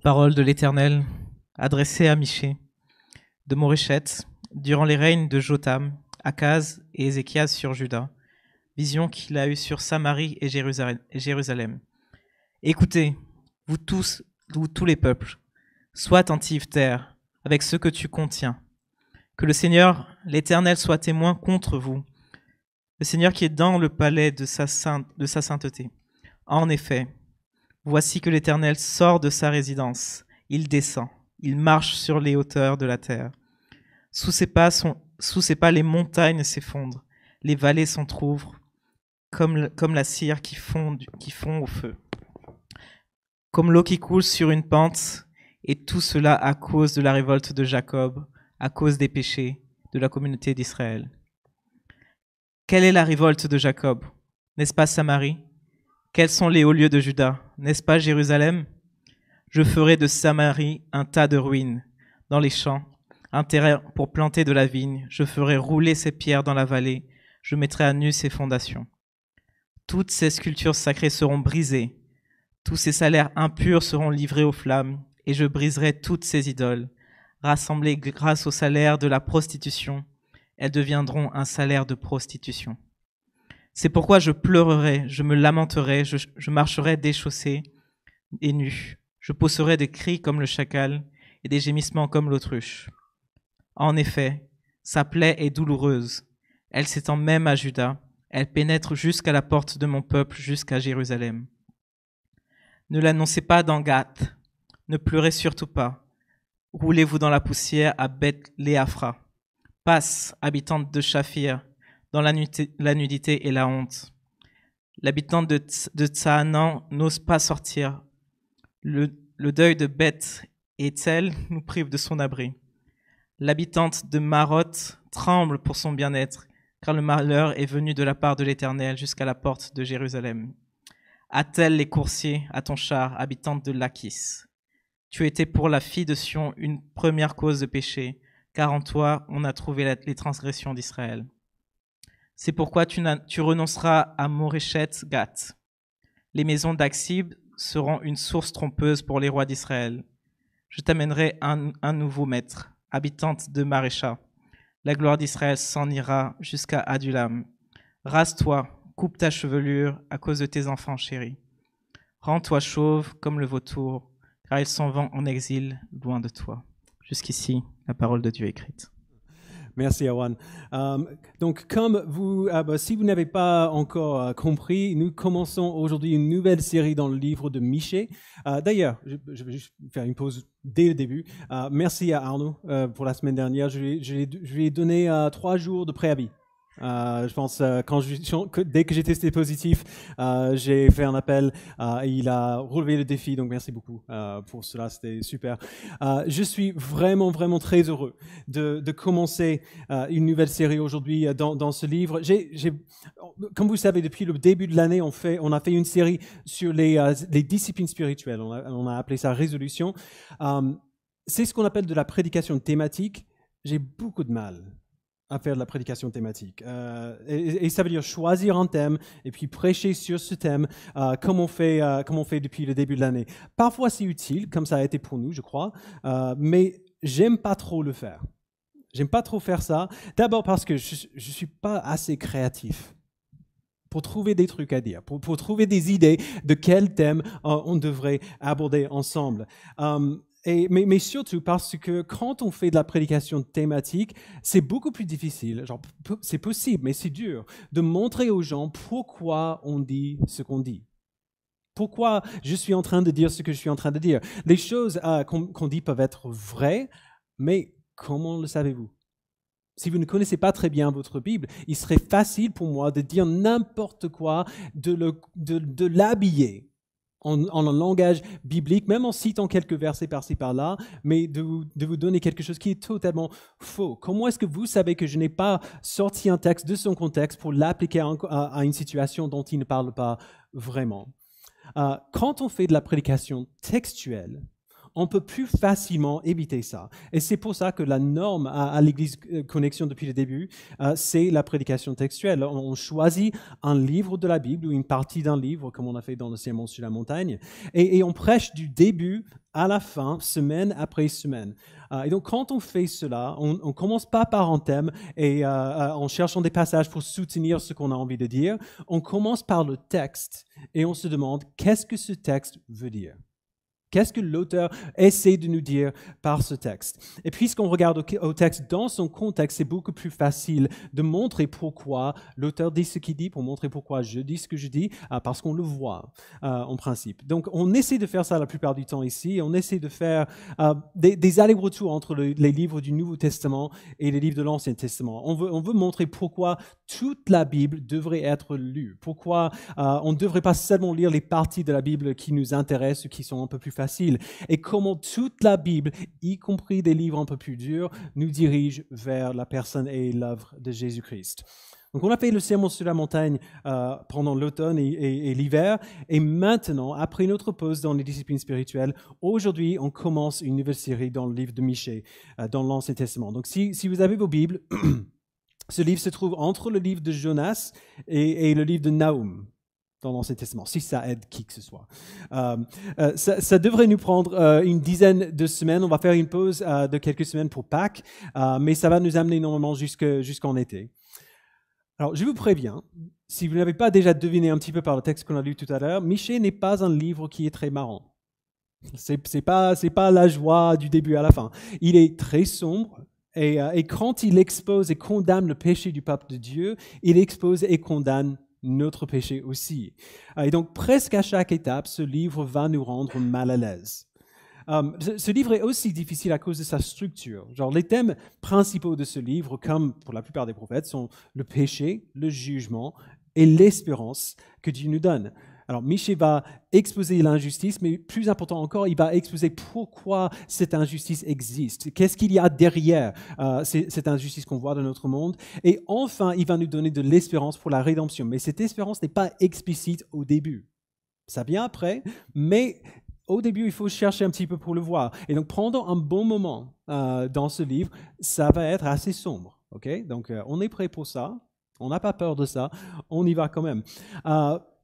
Parole de l'Éternel, adressée à Michée, de Moréchette, durant les règnes de Jotham, Akaz et Ézéchias sur Juda, vision qu'il a eue sur Samarie et Jérusalem. Écoutez, vous tous les peuples, sois attentifs, terre, avec ce que tu contiens. Que le Seigneur, l'Éternel, soit témoin contre vous, le Seigneur qui est dans le palais de sa sainteté. En effet, voici que l'Éternel sort de sa résidence, il descend, il marche sur les hauteurs de la terre. Sous ses pas, les montagnes s'effondrent, les vallées s'entr'ouvrent, comme la cire qui fond au feu. Comme l'eau qui coule sur une pente, et tout cela à cause de la révolte de Jacob, à cause des péchés de la communauté d'Israël. Quelle est la révolte de Jacob? N'est-ce pas Samarie? Quels sont les hauts lieux de Juda? N'est-ce pas Jérusalem? Je ferai de Samarie un tas de ruines dans les champs, un terrain pour planter de la vigne. Je ferai rouler ses pierres dans la vallée. Je mettrai à nu ses fondations. Toutes ces sculptures sacrées seront brisées. Tous ces salaires impurs seront livrés aux flammes, et je briserai toutes ces idoles. Rassemblées grâce au salaire de la prostitution, elles deviendront un salaire de prostitution. C'est pourquoi je pleurerai, je me lamenterai, je marcherai déchaussé et nu. Je pousserai des cris comme le chacal et des gémissements comme l'autruche. En effet, sa plaie est douloureuse. Elle s'étend même à Juda. Elle pénètre jusqu'à la porte de mon peuple, jusqu'à Jérusalem. Ne l'annoncez pas dans Gath. Ne pleurez surtout pas. Roulez-vous dans la poussière à Beth-Léaphra. Passe, habitante de Shaphir, dans la nudité et la honte. L'habitante de Tsaanan n'ose pas sortir. Le deuil de Beth Étel nous prive de son abri. L'habitante de Maroth tremble pour son bien-être, car le malheur est venu de la part de l'Éternel jusqu'à la porte de Jérusalem. Attelle les coursiers à ton char, habitante de Lachis. Tu étais pour la fille de Sion une première cause de péché, car en toi on a trouvé les transgressions d'Israël. C'est pourquoi tu renonceras à Moréchette Gath. Les maisons d'Aksib seront une source trompeuse pour les rois d'Israël. Je t'amènerai un nouveau maître, habitante de Marécha. La gloire d'Israël s'en ira jusqu'à Adulam. Rase-toi, coupe ta chevelure à cause de tes enfants chéris. Rends-toi chauve comme le vautour, car ils s'en vont en exil loin de toi. Jusqu'ici, la parole de Dieu écrite. Merci, Awan. Donc, comme si vous n'avez pas encore compris, nous commençons aujourd'hui une nouvelle série dans le livre de Michée. D'ailleurs, je vais juste faire une pause dès le début. Merci à Arnaud pour la semaine dernière. Je lui ai donné 3 jours de préavis. Je pense dès que j'ai testé positif, j'ai fait un appel et il a relevé le défi, donc merci beaucoup pour cela, c'était super. Je suis vraiment très heureux de commencer une nouvelle série aujourd'hui dans ce livre. Comme vous savez, depuis le début de l'année, on a fait une série sur les disciplines spirituelles, on a appelé ça Résolution. C'est ce qu'on appelle de la prédication thématique. J'ai beaucoup de mal à faire de la prédication thématique. Et ça veut dire choisir un thème et puis prêcher sur ce thème comme on fait depuis le début de l'année. Parfois c'est utile, comme ça a été pour nous, je crois, mais j'aime pas trop le faire. J'aime pas trop faire ça. D'abord parce que je suis pas assez créatif pour trouver des trucs à dire, pour trouver des idées de quel thème on devrait aborder ensemble. Mais surtout parce que quand on fait de la prédication thématique, c'est beaucoup plus difficile, c'est possible, mais c'est dur, de montrer aux gens pourquoi on dit ce qu'on dit. Pourquoi je suis en train de dire ce que je suis en train de dire. Les choses qu'on dit peuvent être vraies, mais comment le savez-vous? Si vous ne connaissez pas très bien votre Bible, il serait facile pour moi de dire n'importe quoi, de l'habiller en un langage biblique, même en citant quelques versets par-ci par-là, mais de vous donner quelque chose qui est totalement faux. Comment est-ce que vous savez que je n'ai pas sorti un texte de son contexte pour l'appliquer à une situation dont il ne parle pas vraiment? Quand on fait de la prédication textuelle, on peut plus facilement éviter ça. Et c'est pour ça que la norme à l'Église Connexion depuis le début, c'est la prédication textuelle. On choisit un livre de la Bible ou une partie d'un livre, comme on a fait dans le Sermon sur la montagne, et on prêche du début à la fin, semaine après semaine. Et donc, quand on fait cela, on commence pas par un thème et en cherchant des passages pour soutenir ce qu'on a envie de dire. On commence par le texte et on se demande qu'est-ce que ce texte veut dire. Qu'est-ce que l'auteur essaie de nous dire par ce texte? Et puisqu'on regarde au texte dans son contexte, c'est beaucoup plus facile de montrer pourquoi l'auteur dit ce qu'il dit, pour montrer pourquoi je dis ce que je dis, parce qu'on le voit en principe. Donc, on essaie de faire ça la plupart du temps ici. On essaie de faire des allers-retours entre les livres du Nouveau Testament et les livres de l'Ancien Testament. On veut montrer pourquoi toute la Bible devrait être lue, pourquoi on ne devrait pas seulement lire les parties de la Bible qui nous intéressent ou qui sont un peu plus faciles, et comment toute la Bible, y compris des livres un peu plus durs, nous dirige vers la personne et l'œuvre de Jésus-Christ. Donc on a fait le Sermon sur la montagne pendant l'automne et l'hiver, et maintenant, après notre pause dans les disciplines spirituelles, aujourd'hui on commence une nouvelle série dans le livre de Michée, dans l'Ancien Testament. Donc si vous avez vos Bibles, ce livre se trouve entre le livre de Jonas et le livre de Nahum dans l'Ancien Testament, si ça aide qui que ce soit. Ça devrait nous prendre une dizaine de semaines. On va faire une pause de quelques semaines pour Pâques, mais ça va nous amener normalement jusqu'en été. Alors, je vous préviens, si vous n'avez pas déjà deviné un petit peu par le texte qu'on a lu tout à l'heure, Michée n'est pas un livre qui est très marrant. C'est pas la joie du début à la fin. Il est très sombre. Et quand il expose et condamne le péché du peuple de Dieu, il expose et condamne notre péché aussi. Et donc, presque à chaque étape, ce livre va nous rendre mal à l'aise. Ce livre est aussi difficile à cause de sa structure. Genre, les thèmes principaux de ce livre, comme pour la plupart des prophètes, sont le péché, le jugement et l'espérance que Dieu nous donne. Alors, Michée va exposer l'injustice, mais plus important encore, il va exposer pourquoi cette injustice existe. Qu'est-ce qu'il y a derrière cette injustice qu'on voit dans notre monde? Et enfin, il va nous donner de l'espérance pour la rédemption. Mais cette espérance n'est pas explicite au début. Ça vient après, mais au début, il faut chercher un petit peu pour le voir. Et donc, pendant un bon moment dans ce livre, ça va être assez sombre. Okay? Donc, on est prêt pour ça. On n'a pas peur de ça. On y va quand même.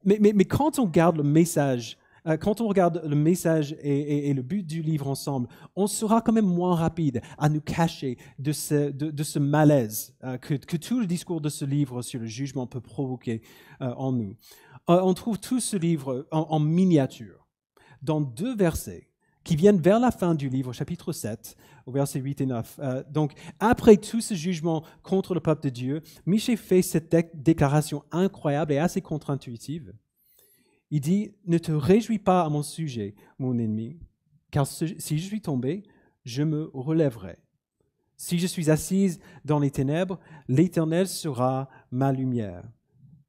Mais quand on regarde le message, et le but du livre ensemble, on sera quand même moins rapide à nous cacher de ce malaise que tout le discours de ce livre sur le jugement peut provoquer en nous. On trouve tout ce livre en miniature, dans 2 versets qui viennent vers la fin du livre, chapitre 7, au verset 8 et 9. Donc, après tout ce jugement contre le peuple de Dieu, Michée fait cette déclaration incroyable et assez contre-intuitive. Il dit « Ne te réjouis pas à mon sujet, mon ennemi, car si je suis tombé, je me relèverai. Si je suis assise dans les ténèbres, l'Éternel sera ma lumière.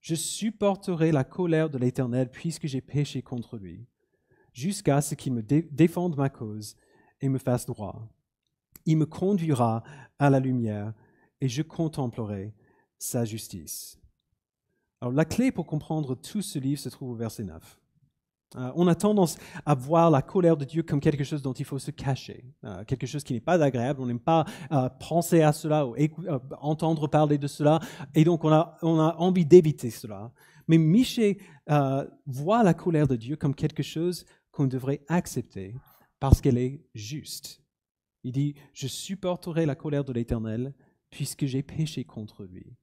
Je supporterai la colère de l'Éternel puisque j'ai péché contre lui, jusqu'à ce qu'il me défende ma cause et me fasse droit. Il me conduira à la lumière et je contemplerai sa justice. » Alors, la clé pour comprendre tout ce livre se trouve au verset 9. On a tendance à voir la colère de Dieu comme quelque chose dont il faut se cacher, quelque chose qui n'est pas agréable. On n'aime pas penser à cela ou entendre parler de cela, et donc on a envie d'éviter cela. Mais Michée voit la colère de Dieu comme quelque chose qu'on devrait accepter parce qu'elle est juste. Il dit « Je supporterai la colère de l'Éternel puisque j'ai péché contre lui. »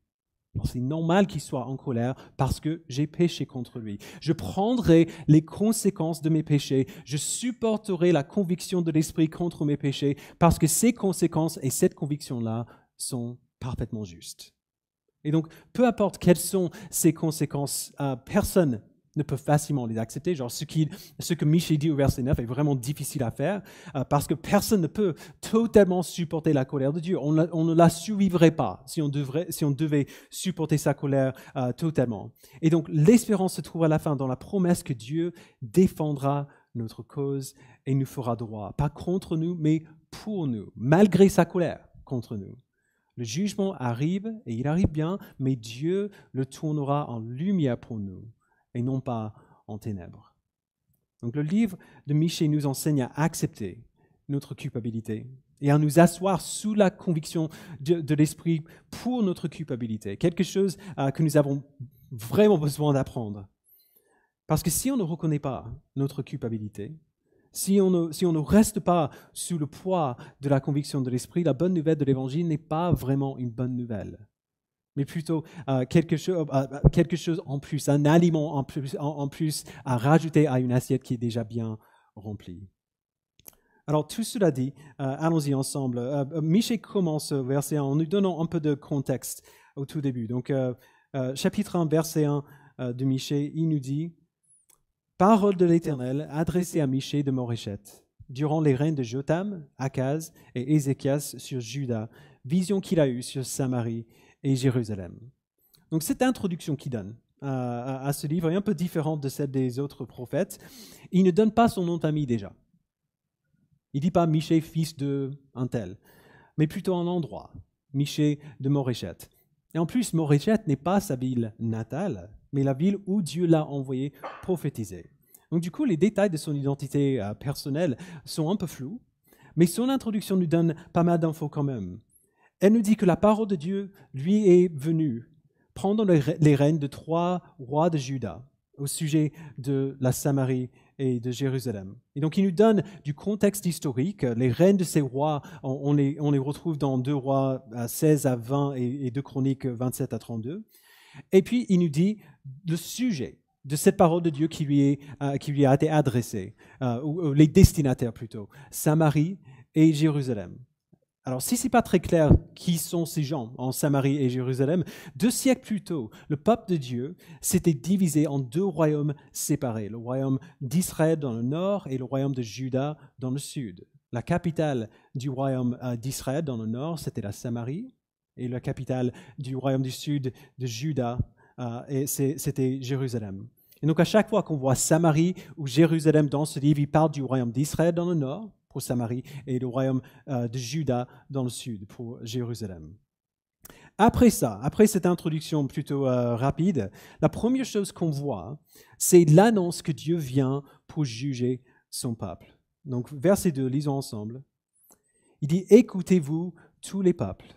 C'est normal qu'il soit en colère parce que j'ai péché contre lui. Je prendrai les conséquences de mes péchés. Je supporterai la conviction de l'Esprit contre mes péchés parce que ces conséquences et cette conviction-là sont parfaitement justes. Et donc, peu importe quelles sont ces conséquences, personne ne peut facilement les accepter. Genre, ce que Michée dit au verset 9 est vraiment difficile à faire parce que personne ne peut totalement supporter la colère de Dieu. On ne la survivrait pas si on devait supporter sa colère totalement. Et donc, l'espérance se trouve à la fin dans la promesse que Dieu défendra notre cause et nous fera droit. Pas contre nous, mais pour nous, malgré sa colère contre nous. Le jugement arrive, et il arrive bien, mais Dieu le tournera en lumière pour nous, et non pas en ténèbres. Donc le livre de Michée nous enseigne à accepter notre culpabilité et à nous asseoir sous la conviction de l'Esprit pour notre culpabilité, quelque chose que nous avons vraiment besoin d'apprendre. Parce que si on ne reconnaît pas notre culpabilité, si on ne reste pas sous le poids de la conviction de l'Esprit, la bonne nouvelle de l'Évangile n'est pas vraiment une bonne nouvelle, mais plutôt quelque chose en plus, un aliment en plus à rajouter à une assiette qui est déjà bien remplie. Alors, tout cela dit, allons-y ensemble. Michée commence verset 1 en nous donnant un peu de contexte au tout début. Donc, chapitre 1, verset 1 de Michée, il nous dit « Parole de l'Éternel adressée à Michée de Moréchette, durant les règnes de Jotham, Akaz et Ézéchias sur Juda, vision qu'il a eue sur Samarie et Jérusalem. » Donc, cette introduction qu'il donne à ce livre est un peu différente de celle des autres prophètes. Il ne donne pas son nom de famille déjà. Il ne dit pas Michée, fils de un tel, mais plutôt un endroit, Michée de Moréchette. Et en plus, Moréchette n'est pas sa ville natale, mais la ville où Dieu l'a envoyé prophétiser. Donc du coup, les détails de son identité personnelle sont un peu flous, mais son introduction nous donne pas mal d'infos quand même. Elle nous dit que la parole de Dieu lui est venue prendre les rênes de 3 rois de Juda au sujet de la Samarie et de Jérusalem. Et donc, il nous donne du contexte historique. Les règnes de ces rois, on les retrouve dans 2 Rois 16 à 20 et 2 Chroniques 27 à 32. Et puis, il nous dit le sujet de cette parole de Dieu qui lui a été adressée, ou les destinataires plutôt, Samarie et Jérusalem. Alors, si ce n'est pas très clair qui sont ces gens en Samarie et Jérusalem, 2 siècles plus tôt, le peuple de Dieu s'était divisé en 2 royaumes séparés, le royaume d'Israël dans le nord et le royaume de Juda dans le sud. La capitale du royaume d'Israël dans le nord, c'était la Samarie, et la capitale du royaume du sud de Juda, c'était Jérusalem. Et donc, à chaque fois qu'on voit Samarie ou Jérusalem dans ce livre, il parle du royaume d'Israël dans le nord, pour Samarie, et le royaume de Juda dans le sud, pour Jérusalem. Après ça, après cette introduction plutôt rapide, la première chose qu'on voit, c'est l'annonce que Dieu vient pour juger son peuple. Donc, verset 2, lisons ensemble. Il dit « Écoutez-vous tous les peuples.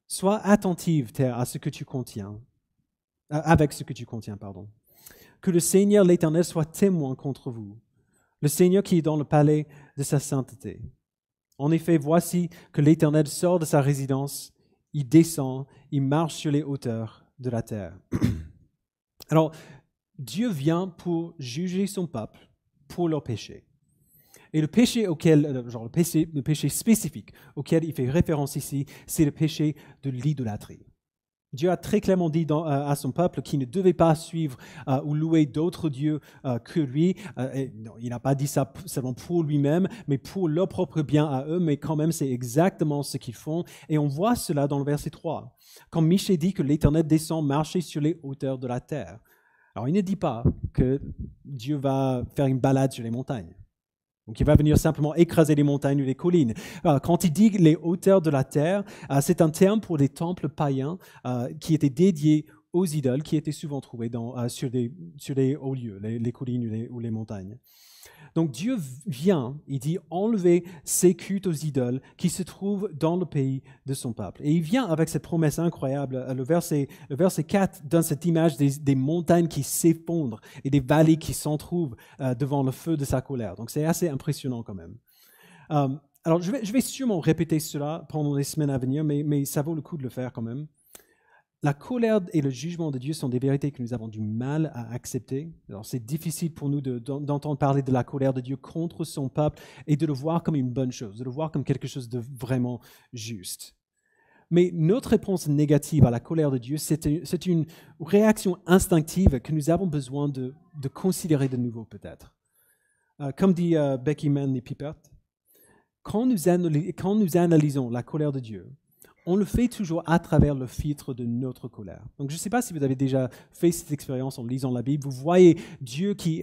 Sois attentive, terre, à ce que tu contiens, avec ce que tu contiens, pardon. Que le Seigneur l'Éternel soit témoin contre vous. Le Seigneur qui est dans le palais de sa sainteté. En effet, voici que l'Éternel sort de sa résidence, il descend, il marche sur les hauteurs de la terre. » Alors, Dieu vient pour juger son peuple pour leur péché. Et le péché le péché spécifique auquel il fait référence ici, c'est le péché de l'idolâtrie. Dieu a très clairement dit à son peuple qu'il ne devait pas suivre ou louer d'autres dieux que lui. Non, il n'a pas dit ça seulement pour lui-même, mais pour leur propre bien à eux, mais quand même c'est exactement ce qu'ils font. Et on voit cela dans le verset 3, quand Michée dit que l'Éternel descend marcher sur les hauteurs de la terre. Alors il ne dit pas que Dieu va faire une balade sur les montagnes. Donc, il va venir simplement écraser les montagnes ou les collines. Quand il dit les hauteurs de la terre, c'est un terme pour les temples païens qui étaient dédiés aux idoles, qui étaient souvent trouvés sur des hauts lieux, les collines ou les montagnes. Donc, Dieu vient, il dit, enlever ces cultes aux idoles qui se trouvent dans le pays de son peuple. Et il vient avec cette promesse incroyable. Le verset 4 donne cette image des montagnes qui s'effondrent et des vallées qui s'entrouvent devant le feu de sa colère. Donc, c'est assez impressionnant quand même. Alors, je vais sûrement répéter cela pendant les semaines à venir, mais ça vaut le coup de le faire quand même. La colère et le jugement de Dieu sont des vérités que nous avons du mal à accepter. Alors, c'est difficile pour nous d'entendre parler de la colère de Dieu contre son peuple et de le voir comme une bonne chose, de le voir comme quelque chose de vraiment juste. Mais notre réponse négative à la colère de Dieu, c'est une réaction instinctive que nous avons besoin de considérer de nouveau peut-être. Comme dit Becky Manley-Pippert, quand nous analysons la colère de Dieu, on le fait toujours à travers le filtre de notre colère. Donc, je ne sais pas si vous avez déjà fait cette expérience en lisant la Bible. Vous voyez Dieu qui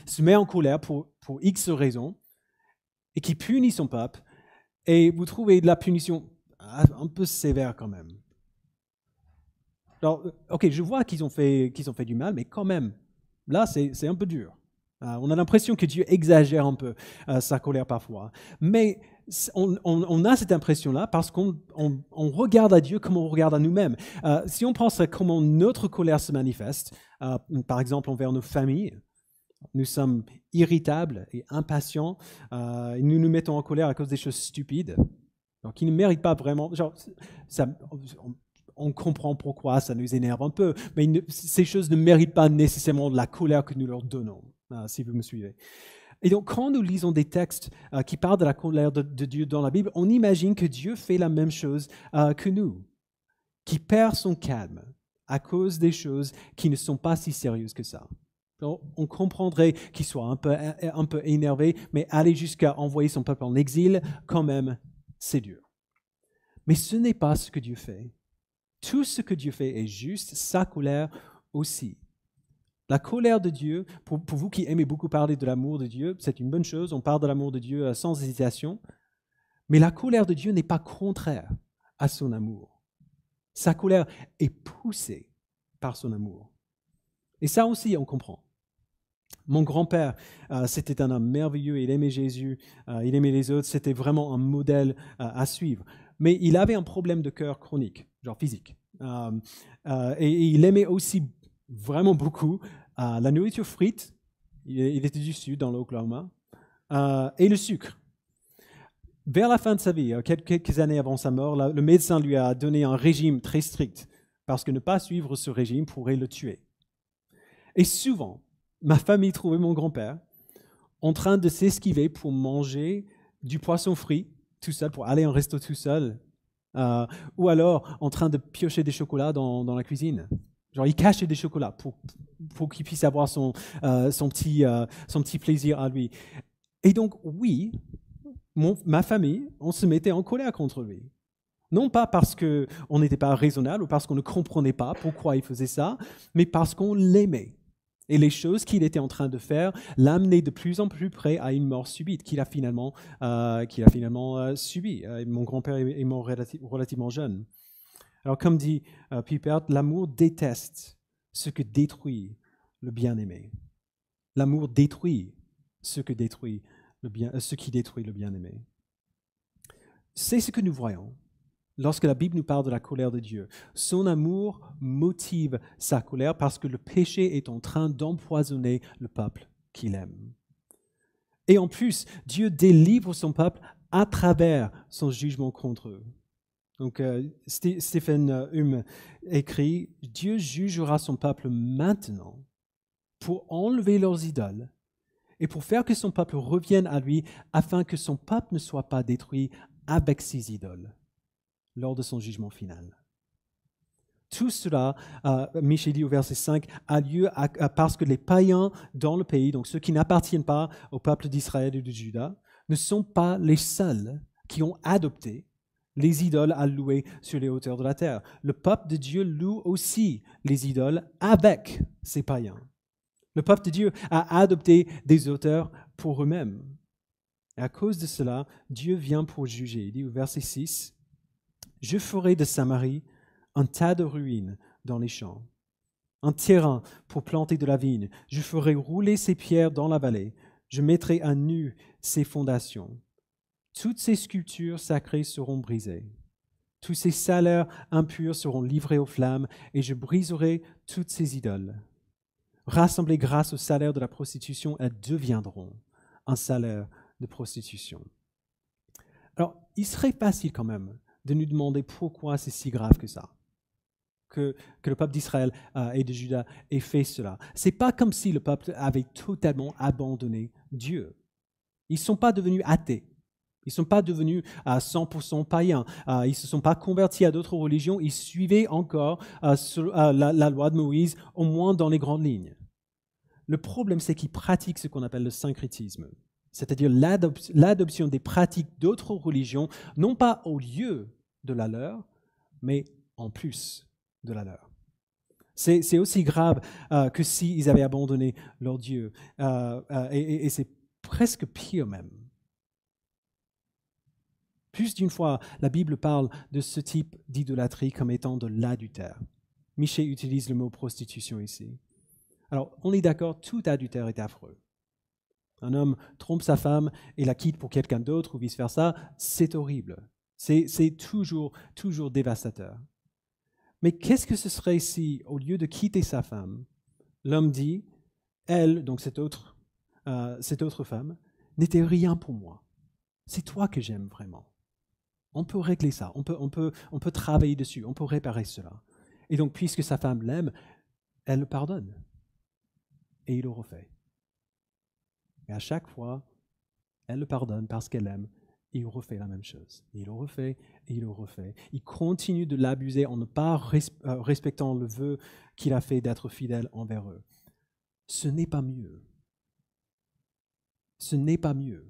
se met en colère pour X raisons et qui punit son peuple, et vous trouvez la punition un peu sévère quand même. Alors, ok, je vois qu'ils ont fait du mal, mais quand même, là, c'est un peu dur. On a l'impression que Dieu exagère un peu sa colère parfois. Mais on a cette impression-là parce qu'on regarde à Dieu comme on regarde à nous-mêmes. Si on pense à comment notre colère se manifeste, par exemple envers nos familles, nous sommes irritables et impatients, et nous nous mettons en colère à cause des choses stupides, donc qui ne méritent pas vraiment. On comprend pourquoi ça nous énerve un peu, mais ces choses ne méritent pas nécessairement de la colère que nous leur donnons, si vous me suivez. Et donc, quand nous lisons des textes qui parlent de la colère de Dieu dans la Bible, on imagine que Dieu fait la même chose que nous, qui perd son calme à cause des choses qui ne sont pas si sérieuses que ça. Donc, on comprendrait qu'il soit un peu énervé, mais aller jusqu'à envoyer son peuple en exil, quand même, c'est dur. Mais ce n'est pas ce que Dieu fait. Tout ce que Dieu fait est juste, sa colère aussi. La colère de Dieu, pour vous qui aimez beaucoup parler de l'amour de Dieu, c'est une bonne chose, on parle de l'amour de Dieu sans hésitation, mais la colère de Dieu n'est pas contraire à son amour. Sa colère est poussée par son amour. Et ça aussi, on comprend. Mon grand-père, c'était un homme merveilleux, il aimait Jésus, il aimait les autres, c'était vraiment un modèle à suivre. Mais il avait un problème de cœur chronique, genre physique. Et il aimait aussi vraiment beaucoup la nourriture frite, il était du sud, dans l'Oklahoma, et le sucre. Vers la fin de sa vie, quelques années avant sa mort, le médecin lui a donné un régime très strict, parce que ne pas suivre ce régime pourrait le tuer. Et souvent, ma famille trouvait mon grand-père en train de s'esquiver pour manger du poisson frit tout seul, pour aller en resto tout seul, ou alors en train de piocher des chocolats dans la cuisine. Genre, il cachait des chocolats pour qu'il puisse avoir son petit plaisir à lui. Et donc, oui, ma famille, on se mettait en colère contre lui. Non pas parce qu'on n'était pas raisonnable ou parce qu'on ne comprenait pas pourquoi il faisait ça, mais parce qu'on l'aimait. Et les choses qu'il était en train de faire l'amenaient de plus en plus près à une mort subite qu'il a finalement subie. Mon grand-père est mort relativement jeune. Alors, comme dit Piper, l'amour déteste ce que détruit le bien-aimé. L'amour détruit ce qui détruit le bien-aimé. C'est ce que nous voyons lorsque la Bible nous parle de la colère de Dieu. Son amour motive sa colère parce que le péché est en train d'empoisonner le peuple qu'il aime. Et en plus, Dieu délivre son peuple à travers son jugement contre eux. Donc, Stephen Hume écrit « Dieu jugera son peuple maintenant pour enlever leurs idoles et pour faire que son peuple revienne à lui afin que son peuple ne soit pas détruit avec ses idoles lors de son jugement final. » Tout cela, Michée dit au verset 5, a lieu parce que les païens dans le pays, donc ceux qui n'appartiennent pas au peuple d'Israël et de Juda, ne sont pas les seuls qui ont adopté les idoles à louer sur les hauteurs de la terre. Le peuple de Dieu loue aussi les idoles avec ces païens. Le peuple de Dieu a adopté des auteurs pour eux-mêmes. Et à cause de cela, Dieu vient pour juger. Il dit au verset 6, « Je ferai de Samarie un tas de ruines dans les champs, un terrain pour planter de la vigne. Je ferai rouler ses pierres dans la vallée. Je mettrai à nu ses fondations. Toutes ces sculptures sacrées seront brisées. Tous ces salaires impurs seront livrés aux flammes, et je briserai toutes ces idoles. Rassemblées grâce au salaire de la prostitution, elles deviendront un salaire de prostitution. » Alors, il serait facile quand même de nous demander pourquoi c'est si grave que ça, que le peuple d'Israël et de Juda ait fait cela. Ce n'est pas comme si le peuple avait totalement abandonné Dieu. Ils ne sont pas devenus athées. Ils ne sont pas devenus à 100% païens. Ils ne se sont pas convertis à d'autres religions. Ils suivaient encore la loi de Moïse, au moins dans les grandes lignes. Le problème, c'est qu'ils pratiquent ce qu'on appelle le syncrétisme, c'est-à-dire l'adoption des pratiques d'autres religions, non pas au lieu de la leur, mais en plus de la leur. C'est aussi grave que s'ils avaient abandonné leur Dieu. Et c'est presque pire même. Plus d'une fois, la Bible parle de ce type d'idolâtrie comme étant de l'adultère. Michée utilise le mot prostitution ici. Alors, on est d'accord, tout adultère est affreux. Un homme trompe sa femme et la quitte pour quelqu'un d'autre ou vice-versa, c'est horrible. C'est toujours dévastateur. Mais qu'est-ce que ce serait si, au lieu de quitter sa femme, l'homme dit, elle, donc cette autre femme, n'était rien pour moi. C'est toi que j'aime vraiment. On peut régler ça, on peut travailler dessus, on peut réparer cela. Et donc, puisque sa femme l'aime, elle le pardonne. Et il le refait. Et à chaque fois, elle le pardonne parce qu'elle l'aime. Et il refait la même chose. Et il le refait, et il le refait. Il continue de l'abuser en ne pas respectant le vœu qu'il a fait d'être fidèle envers eux. Ce n'est pas mieux. Ce n'est pas mieux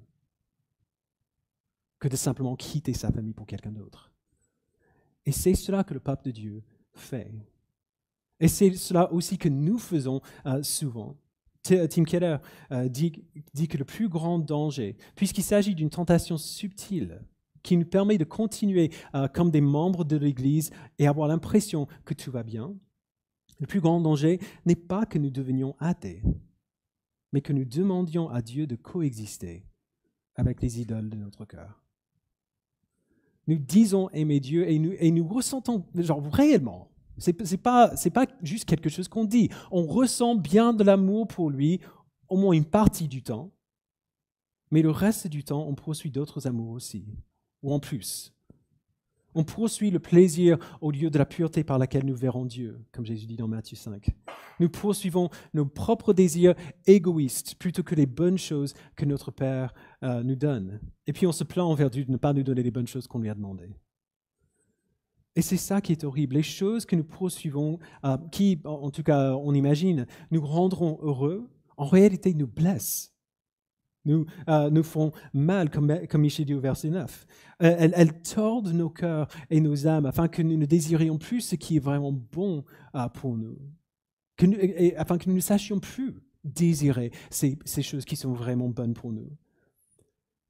que de simplement quitter sa famille pour quelqu'un d'autre. Et c'est cela que le peuple de Dieu fait. Et c'est cela aussi que nous faisons souvent. Tim Keller dit que le plus grand danger, puisqu'il s'agit d'une tentation subtile qui nous permet de continuer comme des membres de l'Église et avoir l'impression que tout va bien, le plus grand danger n'est pas que nous devenions athées, mais que nous demandions à Dieu de coexister avec les idoles de notre cœur. Nous disons aimer Dieu et nous ressentons réellement. C'est pas juste quelque chose qu'on dit. On ressent bien de l'amour pour lui, au moins une partie du temps, mais le reste du temps, on poursuit d'autres amours aussi, ou en plus. On poursuit le plaisir au lieu de la pureté par laquelle nous verrons Dieu, comme Jésus dit dans Matthieu 5. Nous poursuivons nos propres désirs égoïstes plutôt que les bonnes choses que notre Père nous donne. Et puis on se plaint envers Dieu de ne pas nous donner les bonnes choses qu'on lui a demandées. Et c'est ça qui est horrible. Les choses que nous poursuivons, qui, en tout cas, on imagine, nous rendront heureux, en réalité nous blessent. Nous font mal, comme Michée dit au verset 9. Elles tordent nos cœurs et nos âmes afin que nous ne désirions plus ce qui est vraiment bon pour nous. Afin que nous ne sachions plus désirer ces choses qui sont vraiment bonnes pour nous.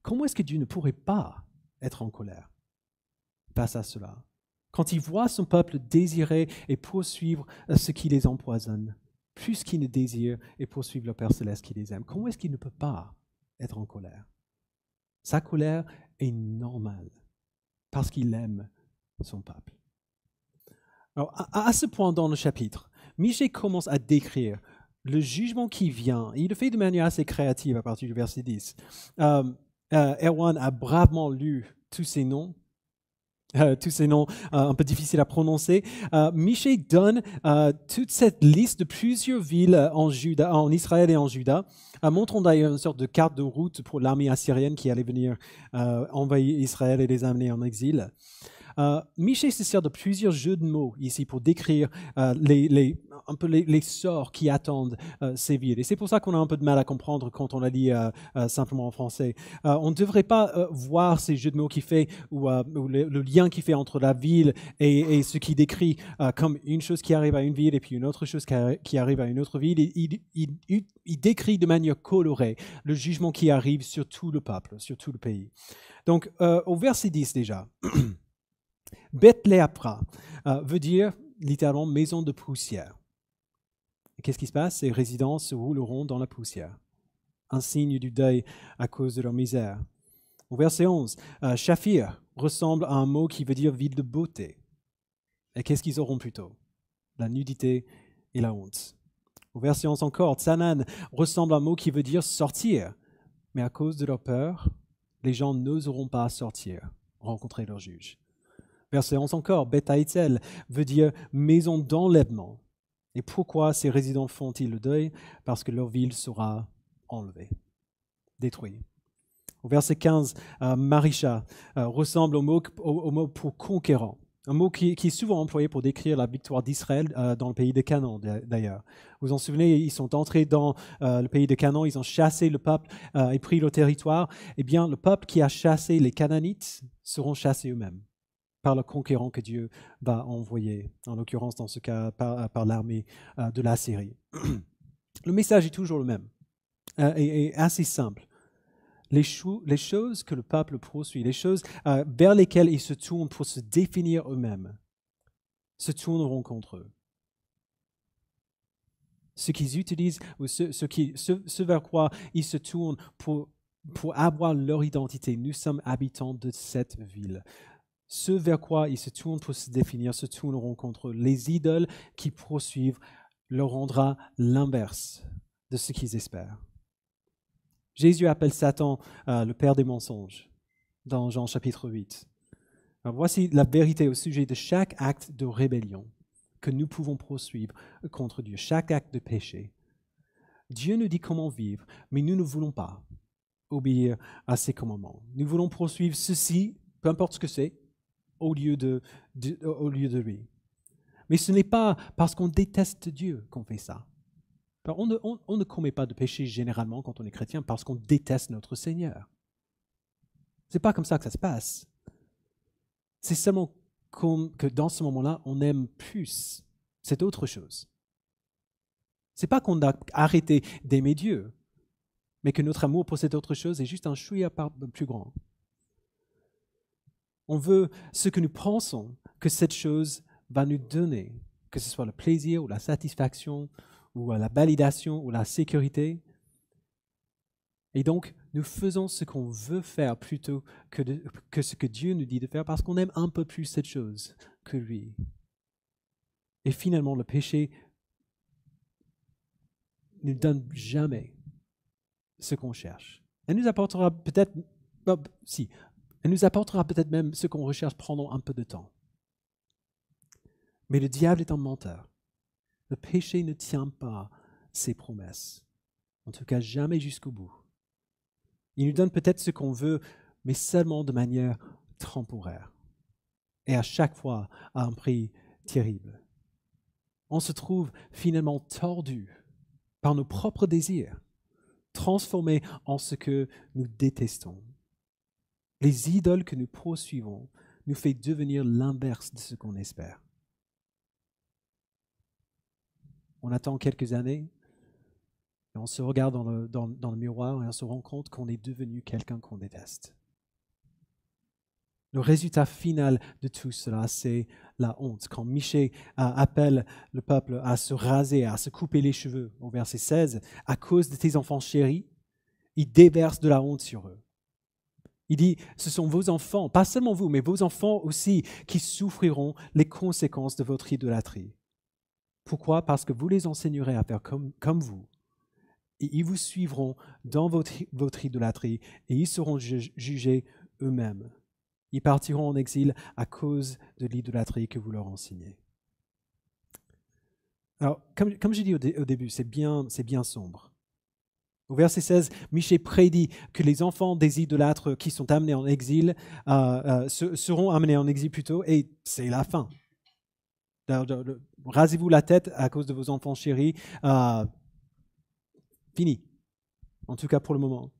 Comment est-ce que Dieu ne pourrait pas être en colère face à cela? Quand il voit son peuple désirer et poursuivre ce qui les empoisonne, plus qu'il ne désire et poursuivre le Père Céleste qui les aime, comment est-ce qu'il ne peut pas être en colère? Sa colère est normale parce qu'il aime son peuple. Alors, à ce point dans le chapitre, Michée commence à décrire le jugement qui vient. Il le fait de manière assez créative à partir du verset 10. Erwan a bravement lu tous ces noms un peu difficiles à prononcer. Michée donne toute cette liste de plusieurs villes en Israël et en Juda, montrant d'ailleurs une sorte de carte de route pour l'armée assyrienne qui allait venir envahir Israël et les amener en exil. Michée se sert de plusieurs jeux de mots ici pour décrire un peu les sorts qui attendent ces villes. Et c'est pour ça qu'on a un peu de mal à comprendre quand on la lit simplement en français. On ne devrait pas voir ces jeux de mots qu'il fait ou le lien qu'il fait entre la ville et ce qu'il décrit comme une chose qui arrive à une ville et puis une autre chose qui arrive à une autre ville. Il décrit de manière colorée le jugement qui arrive sur tout le peuple, sur tout le pays. Donc, au verset 10 déjà, Beth-Léapra veut dire littéralement maison de poussière. Et qu'est-ce qui se passe? Ces résidents se rouleront dans la poussière, un signe du deuil à cause de leur misère. Au verset 11, Shaphir ressemble à un mot qui veut dire ville de beauté. Et qu'est-ce qu'ils auront plutôt? La nudité et la honte. Au verset 11 encore, Tsanan ressemble à un mot qui veut dire sortir. Mais à cause de leur peur, les gens n'oseront pas sortir, rencontrer leur juge. Verset 11 encore, Beth Haïtzel veut dire maison d'enlèvement. Et pourquoi ces résidents font-ils le deuil? Parce que leur ville sera enlevée, détruite. Au verset 15, Marisha ressemble au mot pour conquérant, un mot qui est souvent employé pour décrire la victoire d'Israël dans le pays de Canaan d'ailleurs. Vous vous en souvenez, ils sont entrés dans le pays de Canaan, ils ont chassé le peuple et pris le territoire. Eh bien, le peuple qui a chassé les Canaanites seront chassés eux-mêmes par le conquérant que Dieu va envoyer, en l'occurrence dans ce cas par l'armée de l'Assyrie. Le message est toujours le même et assez simple. Les choses que le peuple poursuit, les choses vers lesquelles ils se tournent pour se définir eux-mêmes, se tourneront contre eux. Ce qu'ils utilisent, ou ce vers quoi ils se tournent pour avoir leur identité. Nous sommes habitants de cette ville. Ce vers quoi ils se tournent pour se définir se tourneront contre les idoles qui poursuivent, leur rendra l'inverse de ce qu'ils espèrent. Jésus appelle Satan le père des mensonges dans Jean chapitre 8. Alors, voici la vérité au sujet de chaque acte de rébellion que nous pouvons poursuivre contre Dieu, chaque acte de péché. Dieu nous dit comment vivre, mais nous ne voulons pas obéir à ses commandements. Nous voulons poursuivre ceci, peu importe ce que c'est, au lieu de lui. Mais ce n'est pas parce qu'on déteste Dieu qu'on fait ça. On ne commet pas de péché généralement quand on est chrétien parce qu'on déteste notre Seigneur. Ce n'est pas comme ça que ça se passe. C'est seulement que dans ce moment-là, on aime plus. C'est autre chose. Ce n'est pas qu'on a arrêté d'aimer Dieu, mais que notre amour pour cette autre chose est juste un chouïa plus grand. On veut ce que nous pensons que cette chose va nous donner, que ce soit le plaisir ou la satisfaction ou la validation ou la sécurité. Et donc, nous faisons ce qu'on veut faire plutôt que ce que Dieu nous dit de faire parce qu'on aime un peu plus cette chose que lui. Et finalement, le péché ne donne jamais ce qu'on cherche. Elle nous apportera peut-être, elle nous apportera peut-être même ce qu'on recherche pendant un peu de temps. Mais le diable est un menteur. Le péché ne tient pas ses promesses. En tout cas, jamais jusqu'au bout. Il nous donne peut-être ce qu'on veut, mais seulement de manière temporaire. Et à chaque fois, à un prix terrible. On se trouve finalement tordu par nos propres désirs, transformés en ce que nous détestons. Les idoles que nous poursuivons nous fait devenir l'inverse de ce qu'on espère. On attend quelques années, et on se regarde dans le miroir et on se rend compte qu'on est devenu quelqu'un qu'on déteste. Le résultat final de tout cela, c'est la honte. Quand Michée appelle le peuple à se raser, à se couper les cheveux, au verset 16, à cause de tes enfants chéris, il déverse de la honte sur eux. Il dit, ce sont vos enfants, pas seulement vous, mais vos enfants aussi, qui souffriront les conséquences de votre idolâtrie. Pourquoi? Parce que vous les enseignerez à faire comme vous. Et ils vous suivront dans votre idolâtrie et ils seront jugés eux-mêmes. Ils partiront en exil à cause de l'idolâtrie que vous leur enseignez. Alors, comme j'ai dit au début, c'est bien sombre. Au verset 16, Michée prédit que les enfants des idolâtres qui sont amenés en exil seront amenés en exil plutôt, et c'est la fin. Rasez-vous la tête à cause de vos enfants chéris. Fini. En tout cas pour le moment.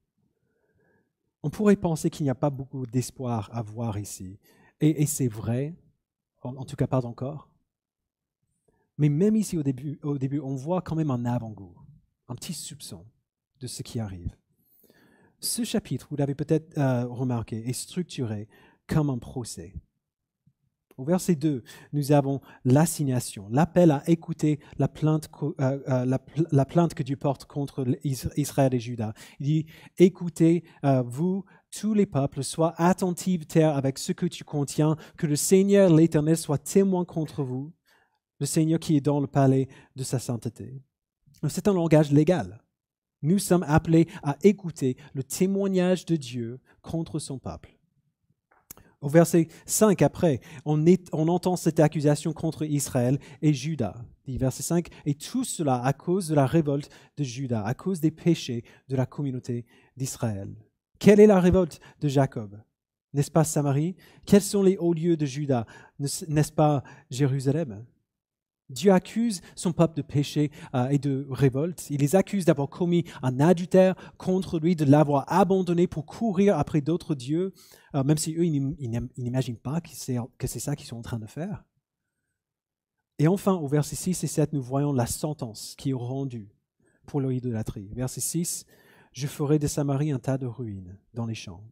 On pourrait penser qu'il n'y a pas beaucoup d'espoir à voir ici. Et c'est vrai, en tout cas pas encore. Mais même ici au début, on voit quand même un avant-goût, un petit soupçon de ce qui arrive. Ce chapitre, vous l'avez peut-être remarqué, est structuré comme un procès. Au verset 2, nous avons l'assignation, l'appel à écouter la plainte que Dieu porte contre Israël et Juda. Il dit, écoutez, vous, tous les peuples, sois attentifs, terre, avec ce que tu contiens, que le Seigneur, l'Éternel, soit témoin contre vous, le Seigneur qui est dans le palais de sa sainteté. C'est un langage légal. Nous sommes appelés à écouter le témoignage de Dieu contre son peuple. Au verset 5, après, on entend cette accusation contre Israël et Juda. Dit verset 5, et tout cela à cause de la révolte de Juda, à cause des péchés de la communauté d'Israël. Quelle est la révolte de Jacob? N'est-ce pas Samarie? Quels sont les hauts lieux de Juda? N'est-ce pas Jérusalem? Dieu accuse son peuple de péché et de révolte. Il les accuse d'avoir commis un adultère contre lui, de l'avoir abandonné pour courir après d'autres dieux, même si eux, ils n'imaginent pas que c'est ça qu'ils sont en train de faire. Et enfin, au verset 6 et 7, nous voyons la sentence qui est rendue pour leur idolâtrie. Verset 6, « Je ferai de Samarie un tas de ruines dans les champs,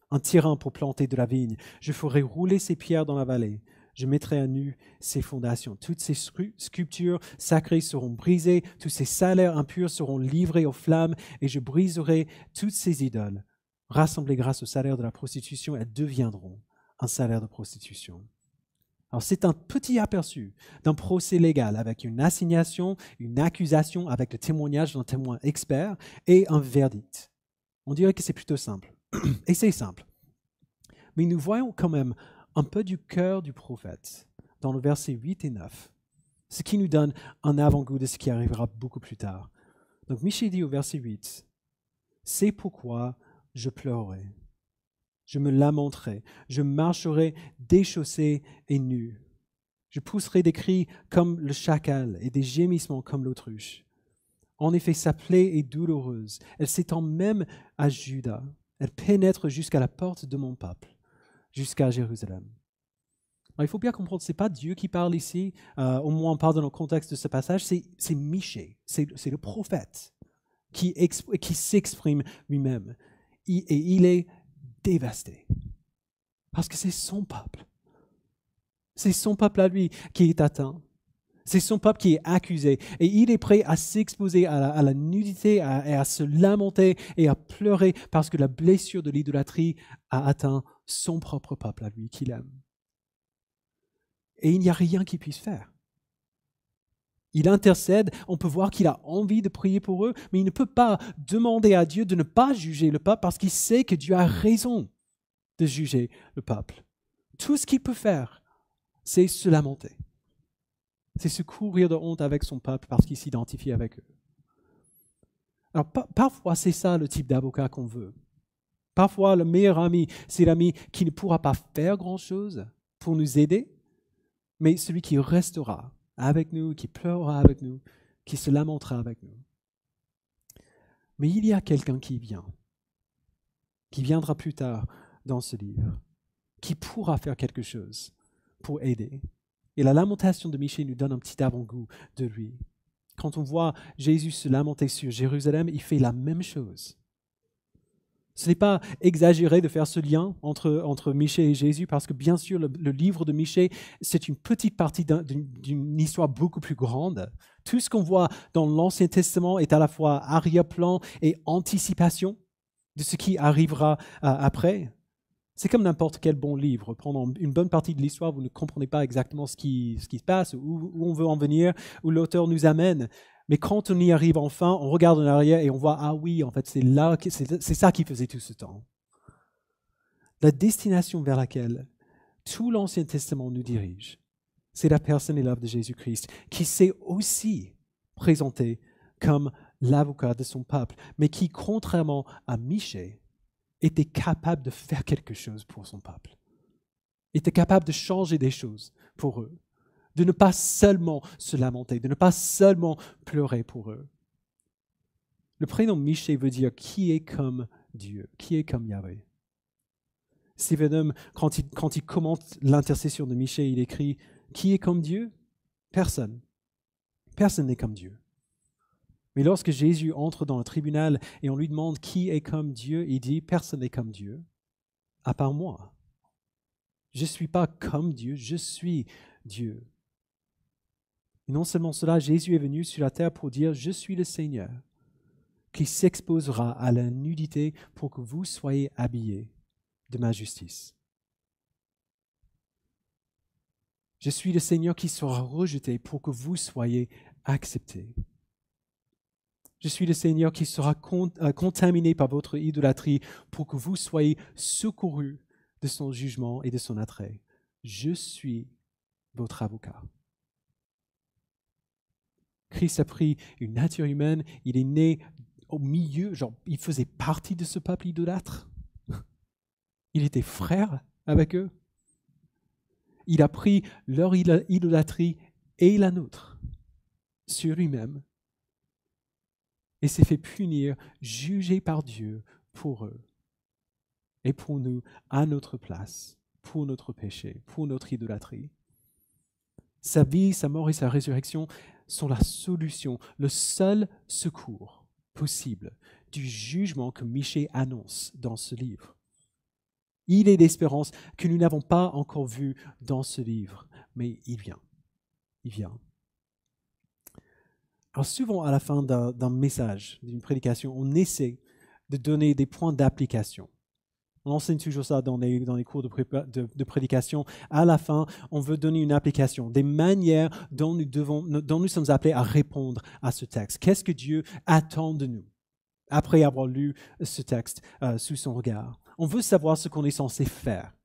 un terrain pour planter de la vigne. Je ferai rouler ses pierres dans la vallée. Je mettrai à nu ses fondations. Toutes ces sculptures sacrées seront brisées, tous ces salaires impurs seront livrés aux flammes, et je briserai toutes ces idoles. Rassemblées grâce au salaire de la prostitution, elles deviendront un salaire de prostitution. Alors c'est un petit aperçu d'un procès légal avec une assignation, une accusation avec le témoignage d'un témoin expert et un verdict. On dirait que c'est plutôt simple. Et c'est simple. Mais nous voyons quand même un peu du cœur du prophète dans le verset 8 et 9, ce qui nous donne un avant-goût de ce qui arrivera beaucoup plus tard. Donc Michée dit au verset 8, « C'est pourquoi je pleurerai, je me lamenterai, je marcherai déchaussé et nu. Je pousserai des cris comme le chacal et des gémissements comme l'autruche. En effet, sa plaie est douloureuse, elle s'étend même à Juda, elle pénètre jusqu'à la porte de mon peuple, jusqu'à Jérusalem. » Alors, il faut bien comprendre, ce n'est pas Dieu qui parle ici, au moins on parle dans le contexte de ce passage, c'est Michée, c'est le prophète qui s'exprime lui-même. Et il est dévasté, parce que c'est son peuple. C'est son peuple à lui qui est atteint. C'est son peuple qui est accusé. Et il est prêt à s'exposer à la nudité, et à se lamenter et à pleurer parce que la blessure de l'idolâtrie a atteint son propre peuple à lui qu'il aime. Et il n'y a rien qu'il puisse faire. Il intercède, on peut voir qu'il a envie de prier pour eux, mais il ne peut pas demander à Dieu de ne pas juger le peuple parce qu'il sait que Dieu a raison de juger le peuple. Tout ce qu'il peut faire, c'est se lamenter. C'est se couvrir de honte avec son peuple parce qu'il s'identifie avec eux. Alors parfois, c'est ça le type d'avocat qu'on veut. Parfois, le meilleur ami, c'est l'ami qui ne pourra pas faire grand-chose pour nous aider, mais celui qui restera avec nous, qui pleurera avec nous, qui se lamentera avec nous. Mais il y a quelqu'un qui viendra plus tard dans ce livre, qui pourra faire quelque chose pour aider. Et la lamentation de Michée nous donne un petit avant-goût de lui. Quand on voit Jésus se lamenter sur Jérusalem, il fait la même chose. Ce n'est pas exagéré de faire ce lien entre Michée et Jésus, parce que bien sûr, le livre de Michée, c'est une petite partie d'une histoire beaucoup plus grande. Tout ce qu'on voit dans l'Ancien Testament est à la fois arrière-plan et anticipation de ce qui arrivera après. C'est comme n'importe quel bon livre. Pendant une bonne partie de l'histoire, vous ne comprenez pas exactement ce qui se passe, où on veut en venir, où l'auteur nous amène. Mais quand on y arrive enfin, on regarde en arrière et on voit, ah oui, en fait, c'est ça qui faisait tout ce temps. La destination vers laquelle tout l'Ancien Testament nous dirige, c'est la personne et l'œuvre de Jésus-Christ, qui s'est aussi présenté comme l'avocat de son peuple, mais qui, contrairement à Michée, était capable de faire quelque chose pour son peuple, était capable de changer des choses pour eux, de ne pas seulement se lamenter, de ne pas seulement pleurer pour eux. Le prénom Michée veut dire « qui est comme Dieu », qui est comme Yahweh. Stephen, quand il commente l'intercession de Michée, il écrit « qui est comme Dieu ?» Personne. Personne n'est comme Dieu. Mais lorsque Jésus entre dans le tribunal et on lui demande qui est comme Dieu, il dit « personne n'est comme Dieu, à part moi. Je ne suis pas comme Dieu, je suis Dieu. » Et non seulement cela, Jésus est venu sur la terre pour dire « je suis le Seigneur qui s'exposera à la nudité pour que vous soyez habillés de ma justice. Je suis le Seigneur qui sera rejeté pour que vous soyez acceptés. Je suis le Seigneur qui sera contaminé par votre idolâtrie pour que vous soyez secourus de son jugement et de son attrait. Je suis votre avocat. » Christ a pris une nature humaine, il est né au milieu, il faisait partie de ce peuple idolâtre. Il était frère avec eux. Il a pris leur idolâtrie et la nôtre sur lui-même et s'est fait punir, jugé par Dieu pour eux et pour nous à notre place, pour notre péché, pour notre idolâtrie. Sa vie, sa mort et sa résurrection sont la solution, le seul secours possible du jugement que Michée annonce dans ce livre. Il est l'espérance que nous n'avons pas encore vue dans ce livre, mais il vient. Il vient. Alors souvent, à la fin d'un message, d'une prédication, on essaie de donner des points d'application. On enseigne toujours ça dans les cours de prédication. À la fin, on veut donner une application, des manières dont nous sommes appelés à répondre à ce texte. Qu'est-ce que Dieu attend de nous après avoir lu ce texte sous son regard? On veut savoir ce qu'on est censé faire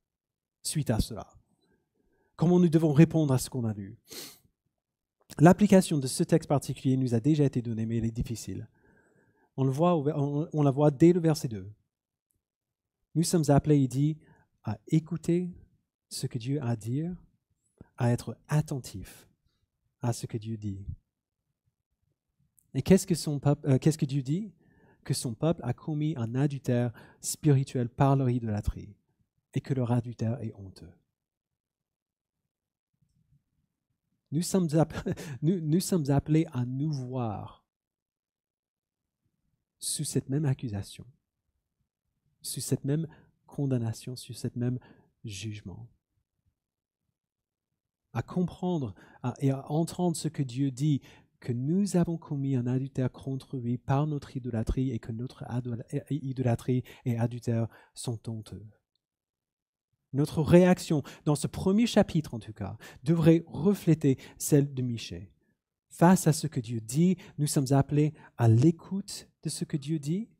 suite à cela. Comment nous devons répondre à ce qu'on a lu. L'application de ce texte particulier nous a déjà été donnée, mais elle est difficile. On la voit dès le verset 2. Nous sommes appelés, il dit, à écouter ce que Dieu a à dire, à être attentifs à ce que Dieu dit. Et qu'est-ce que Dieu dit? Que son peuple a commis un adultère spirituel par leur idolâtrie et que leur adultère est honteux. Nous sommes appelés à nous voir sous cette même accusation, sous cette même condamnation, sous cette même jugement. À comprendre et à entendre ce que Dieu dit, que nous avons commis un adultère contre lui par notre idolâtrie et que notre idolâtrie et adultère sont honteux. Notre réaction, dans ce premier chapitre en tout cas, devrait refléter celle de Michée. Face à ce que Dieu dit, nous sommes appelés à l'écoute de ce que Dieu dit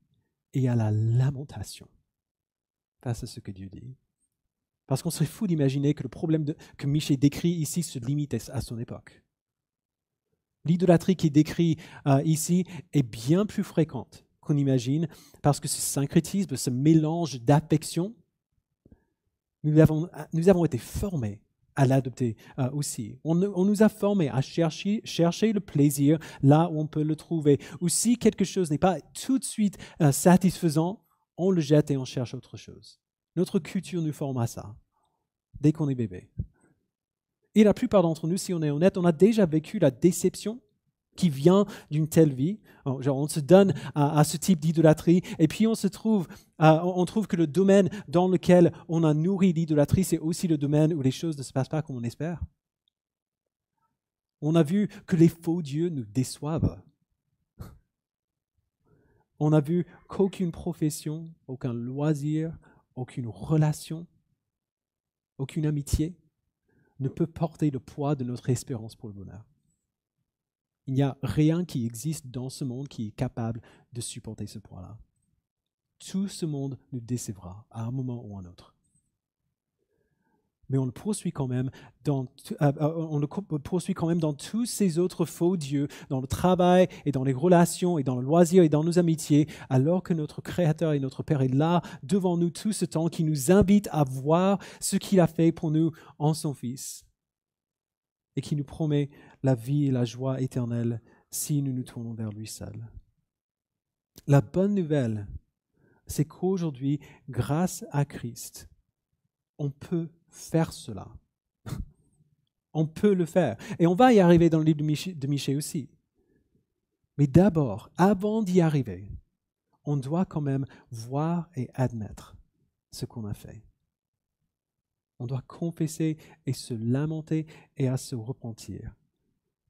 et à la lamentation face à ce que Dieu dit. Parce qu'on serait fou d'imaginer que le problème que Michée décrit ici se limite à son époque. L'idolâtrie qui est décrite ici est bien plus fréquente qu'on imagine parce que ce syncrétisme, ce mélange d'affections, nous avons été formés à l'adopter aussi. On nous a formés à chercher le plaisir là où on peut le trouver. Ou si quelque chose n'est pas tout de suite satisfaisant, on le jette et on cherche autre chose. Notre culture nous forme à ça, dès qu'on est bébé. Et la plupart d'entre nous, si on est honnête, on a déjà vécu la déception qui vient d'une telle vie. Genre, on se donne à ce type d'idolâtrie et puis on trouve que le domaine dans lequel on a nourri l'idolâtrie, c'est aussi le domaine où les choses ne se passent pas comme on espère. On a vu que les faux dieux nous déçoivent. On a vu qu'aucune profession, aucun loisir, aucune relation, aucune amitié ne peut porter le poids de notre espérance pour le bonheur. Il n'y a rien qui existe dans ce monde qui est capable de supporter ce poids-là. Tout ce monde nous décevra à un moment ou à un autre. Mais on le poursuit quand même dans tous ces autres faux dieux, dans le travail et dans les relations et dans le loisir et dans nos amitiés, alors que notre Créateur et notre Père est là devant nous tout ce temps, qui nous invite à voir ce qu'il a fait pour nous en son Fils et qui nous promet la vie et la joie éternelle si nous nous tournons vers lui seul. La bonne nouvelle, c'est qu'aujourd'hui, grâce à Christ, on peut faire cela. On peut le faire. Et on va y arriver dans le livre de Michée aussi. Mais d'abord, avant d'y arriver, on doit quand même voir et admettre ce qu'on a fait. On doit confesser et se lamenter et à se repentir.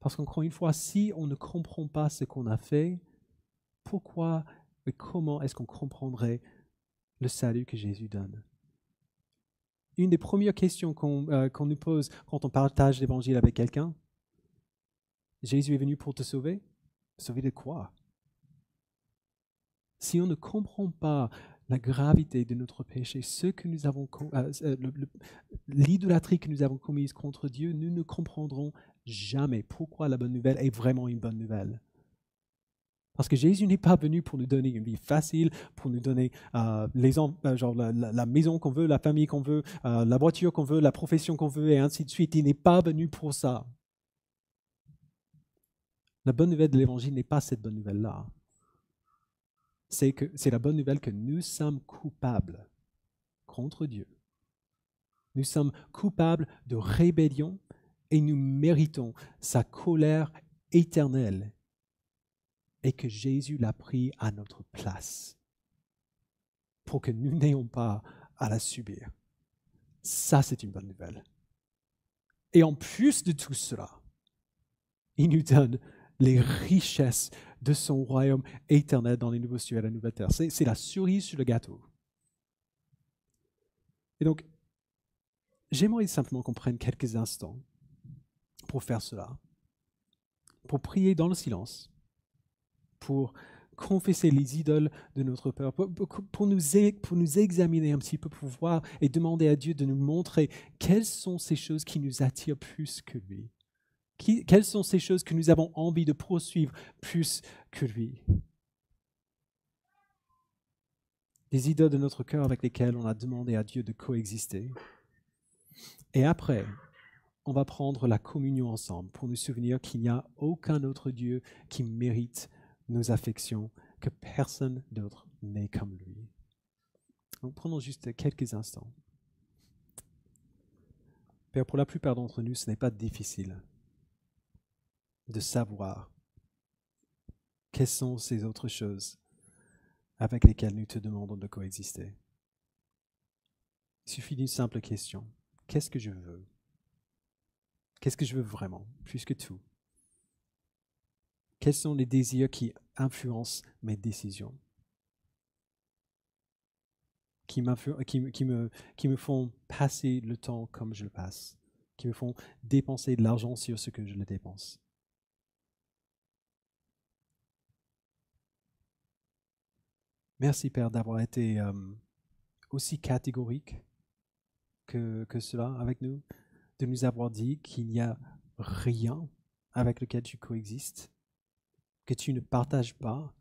Parce qu'encore une fois, si on ne comprend pas ce qu'on a fait, pourquoi et comment est-ce qu'on comprendrait le salut que Jésus donne? Une des premières questions qu'on nous pose quand on partage l'évangile avec quelqu'un, Jésus est venu pour te sauver? Sauver de quoi? Si on ne comprend pas la gravité de notre péché, l'idolâtrie que nous avons commise contre Dieu, nous ne comprendrons jamais pourquoi la bonne nouvelle est vraiment une bonne nouvelle. Parce que Jésus n'est pas venu pour nous donner une vie facile, pour nous donner la maison qu'on veut, la famille qu'on veut, la voiture qu'on veut, la profession qu'on veut, et ainsi de suite. Il n'est pas venu pour ça. La bonne nouvelle de l'Évangile n'est pas cette bonne nouvelle-là. C'est la bonne nouvelle que nous sommes coupables contre Dieu. Nous sommes coupables de rébellion et nous méritons sa colère éternelle. Et que Jésus l'a pris à notre place pour que nous n'ayons pas à la subir. Ça, c'est une bonne nouvelle. Et en plus de tout cela, il nous donne les richesses de son royaume éternel dans les nouveaux cieux et la nouvelle terre. C'est la cerise sur le gâteau. Et donc, j'aimerais simplement qu'on prenne quelques instants pour faire cela, pour prier dans le silence, pour confesser les idoles de notre peur, pour nous examiner un petit peu, pour voir et demander à Dieu de nous montrer quelles sont ces choses qui nous attirent plus que lui. Quelles sont ces choses que nous avons envie de poursuivre plus que lui? Des idoles de notre cœur avec lesquelles on a demandé à Dieu de coexister. Et après, on va prendre la communion ensemble pour nous souvenir qu'il n'y a aucun autre Dieu qui mérite nos affections, que personne d'autre n'est comme lui. Donc prenons juste quelques instants. Père, pour la plupart d'entre nous, ce n'est pas difficile de savoir quelles sont ces autres choses avec lesquelles nous te demandons de coexister. Il suffit d'une simple question. Qu'est-ce que je veux? Qu'est-ce que je veux vraiment, plus que tout? Quels sont les désirs qui influencent mes décisions? Qui me font passer le temps comme je le passe? Qui me font dépenser de l'argent sur ce que je le dépense? Merci Père d'avoir été aussi catégorique que cela avec nous, de nous avoir dit qu'il n'y a rien avec lequel tu coexistes, que tu ne partages pas,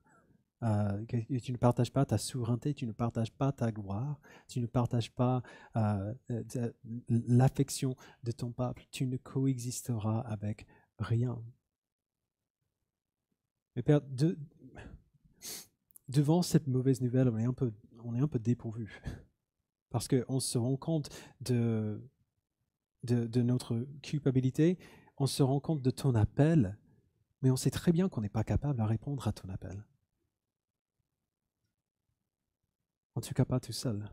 ta souveraineté, tu ne partages pas ta gloire, tu ne partages pas l'affection de ton peuple, tu ne coexisteras avec rien. Mais Père, devant cette mauvaise nouvelle, on est un peu dépourvu. Parce qu'on se rend compte de notre culpabilité, on se rend compte de ton appel, mais on sait très bien qu'on n'est pas capable de répondre à ton appel. En tout cas, pas tout seul.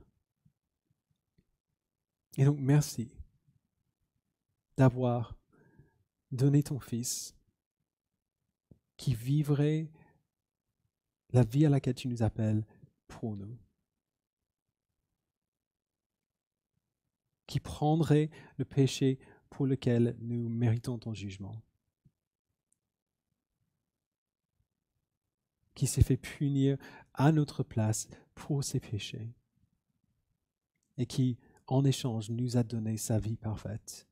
Et donc, merci d'avoir donné ton Fils qui vivrait la vie à laquelle tu nous appelles pour nous. Qui prendrait le péché pour lequel nous méritons ton jugement. Qui s'est fait punir à notre place pour ses péchés. Et qui, en échange, nous a donné sa vie parfaite.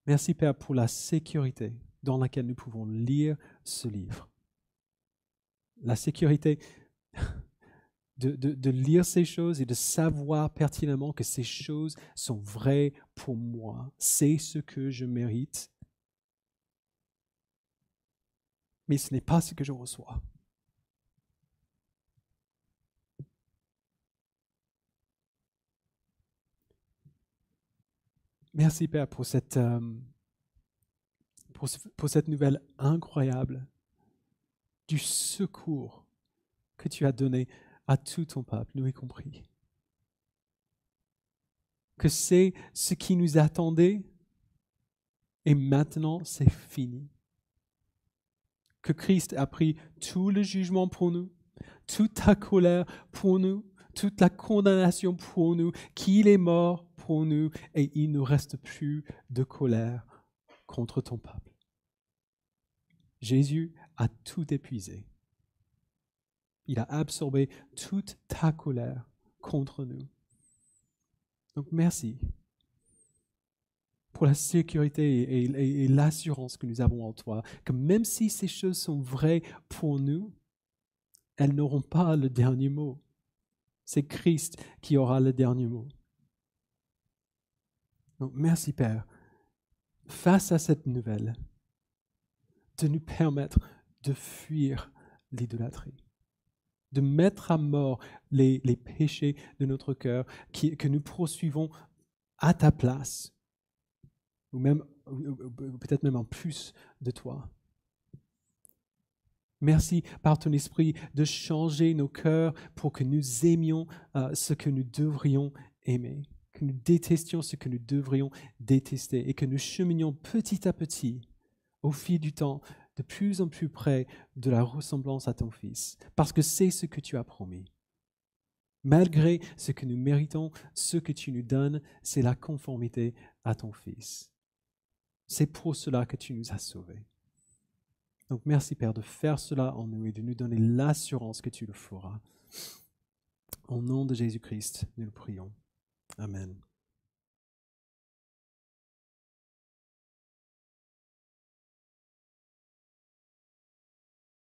Merci Père pour la sécurité dans laquelle nous pouvons lire ce livre. La sécurité de lire ces choses et de savoir pertinemment que ces choses sont vraies pour moi. C'est ce que je mérite. Mais ce n'est pas ce que je reçois. Merci Père pour cette nouvelle incroyable du secours que tu as donné à tout ton peuple, nous y compris. Que c'est ce qui nous attendait et maintenant c'est fini. Que Christ a pris tout le jugement pour nous, toute ta colère pour nous, toute la condamnation pour nous, qu'il est mort pour nous et il ne reste plus de colère contre ton peuple. Jésus a tout épuisé. Il a absorbé toute ta colère contre nous. Donc merci pour la sécurité et l'assurance que nous avons en toi, que même si ces choses sont vraies pour nous, elles n'auront pas le dernier mot. C'est Christ qui aura le dernier mot. Donc merci Père, face à cette nouvelle, de nous permettre de fuir l'idolâtrie, de mettre à mort les péchés de notre cœur que nous poursuivons à ta place, ou peut-être même en plus de toi. Merci par ton esprit de changer nos cœurs pour que nous aimions ce que nous devrions aimer, que nous détestions ce que nous devrions détester et que nous cheminions petit à petit, au fil du temps, de plus en plus près de la ressemblance à ton Fils, parce que c'est ce que tu as promis. Malgré ce que nous méritons, ce que tu nous donnes, c'est la conformité à ton Fils. C'est pour cela que tu nous as sauvés. Donc merci Père de faire cela en nous et de nous donner l'assurance que tu le feras. Au nom de Jésus-Christ, nous le prions. Amen.